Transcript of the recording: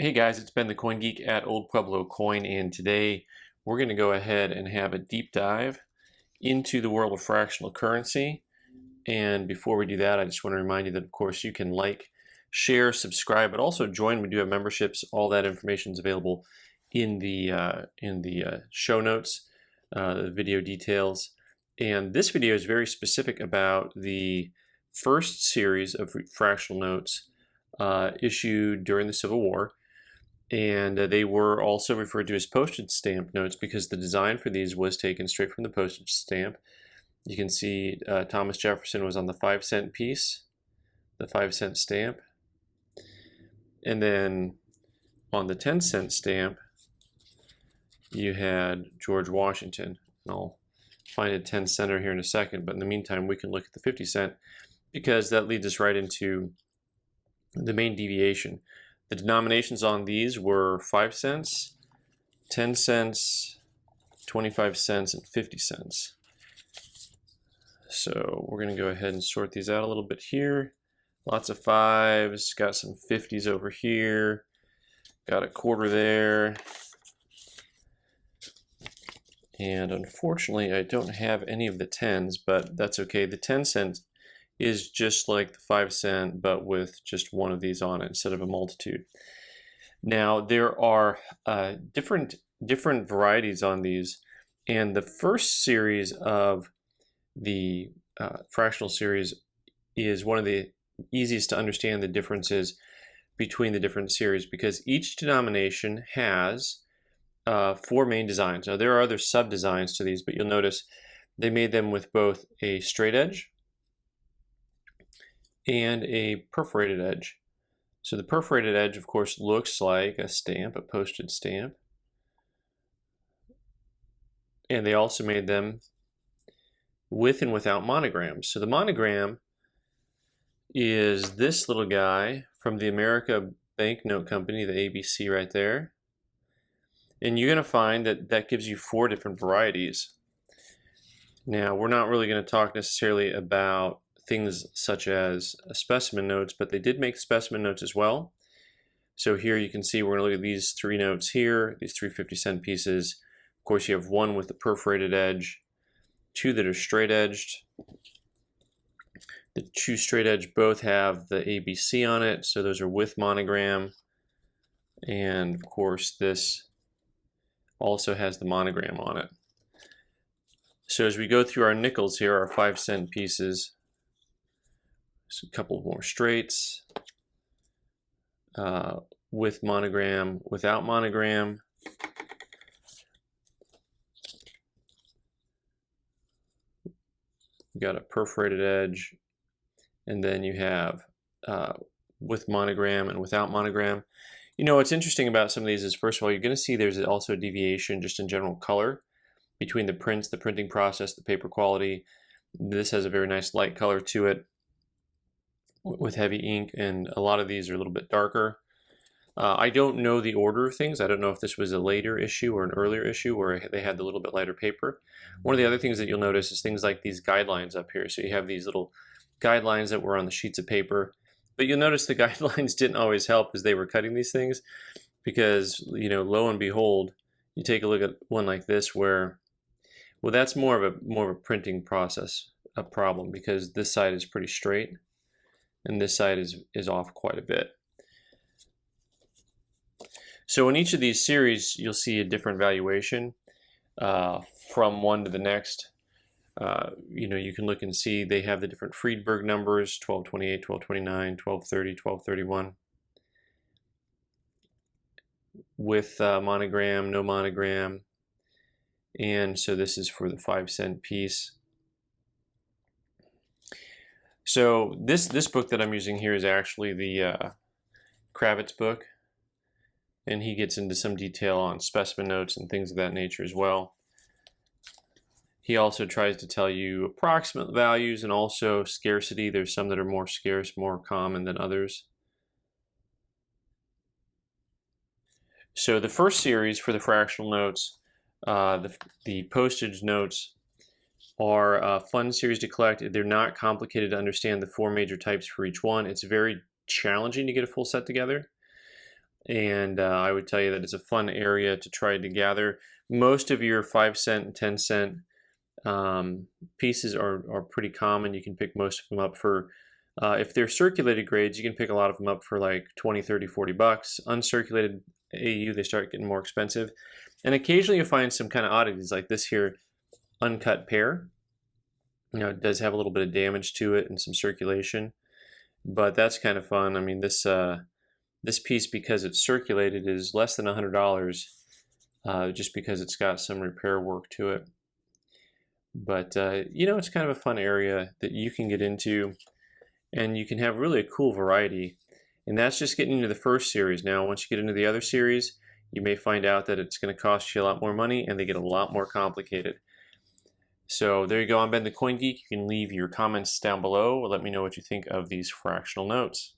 Hey guys, it's Ben the Coin Geek at Old Pueblo Coin, and today we're going to go ahead and have a deep dive into the world of fractional currency. And before we do that, I just want to remind you that, of course, you can like, share, subscribe, but also join. We do have memberships. All that information is available in the show notes, the video details. And this video is very specific about the first series of fractional notes issued during the Civil War. And they were also referred to as postage stamp notes because the design for these was taken straight from the postage stamp. You can see Thomas Jefferson was on the 5-cent piece, the 5-cent stamp. And then on the 10-cent stamp, you had George Washington. And I'll find a 10-center here in a second, but in the meantime, we can look at the 50-cent because that leads us right into the main deviation. The denominations on these were 5 cents, 10 cents, 25 cents, and 50 cents. So we're going to go ahead and sort these out a little bit here. Lots of 5s, got some 50s over here, got a quarter there. And unfortunately, I don't have any of the 10s, but that's okay. The 10 cents is just like the 5-cent, but with just one of these on it instead of a multitude. Now there are different varieties on these, and the first series of the fractional series is one of the easiest to understand the differences between the different series because each denomination has 4 main designs. Now there are other sub-designs to these, but you'll notice they made them with both a straight edge and a perforated edge. So the perforated edge, of course, looks like a stamp, a postage stamp. And they also made them with and without monograms. So the monogram is this little guy from the America Banknote Company, the ABC right there. And you're going to find that that gives you 4 different varieties. Now, we're not really going to talk necessarily about things such as specimen notes, but they did make specimen notes as well. So here you can see we're going to look at these 3 notes here, these 3 50-cent pieces. Of course, you have one with the perforated edge, 2 that are straight edged. The 2 straight edge both have the ABC on it, so those are with monogram. And of course, this also has the monogram on it. So as we go through our nickels here, our 5-cent pieces, a couple more straights, with monogram, without monogram. You got a perforated edge, and then you have with monogram and without monogram. You know, what's interesting about some of these is, first of all, you're going to see there's also a deviation just in general color between the prints, the printing process, the paper quality. This has a very nice light color to it with heavy ink, and a lot of these are a little bit darker. I don't know the order of things. I don't know if this was a later issue or an earlier issue where they had the little bit lighter paper. One of the other things that you'll notice is things like these guidelines up here. So you have these little guidelines that were on the sheets of paper, but you'll notice the guidelines didn't always help as they were cutting these things because, you know, lo and behold, you take a look at one like this where, well, that's more of a printing process, a problem, because this side is pretty straight and this side is off quite a bit. So in each of these series, you'll see a different valuation from one to the next. You know, you can look and see they have the different Friedberg numbers, 1228, 1229, 1230, 1231. With monogram, no monogram. And so this is for the 5-cent piece. So this book that I'm using here is actually the Kravitz book, and he gets into some detail on specimen notes and things of that nature as well. He also tries to tell you approximate values and also scarcity. There's some that are more scarce, more common than others. So the first series for the fractional notes, the postage notes, are a fun series to collect. They're not complicated to understand the 4 major types for each one. It's very challenging to get a full set together. and I would tell you that it's a fun area to try to gather. Most of your 5 cent and 10 cent pieces are pretty common. You can pick most of them up for, if they're circulated grades, you can pick a lot of them up for like 20, 30, 40 bucks. Uncirculated AU, they start getting more expensive. And occasionally you'll find some kind of oddities like this here, uncut pair. It does have a little bit of damage to it and some circulation, but that's kind of fun. I mean, this piece, because it's circulated, is less than $100, just because it's got some repair work to it. But it's kind of a fun area that you can get into, and you can have really a cool variety. And that's just getting into the first series. Now, once you get into the other series, you may find out that it's going to cost you a lot more money, and they get a lot more complicated. So there you go. I'm Ben the Coin Geek. You can leave your comments down below or let me know what you think of these fractional notes.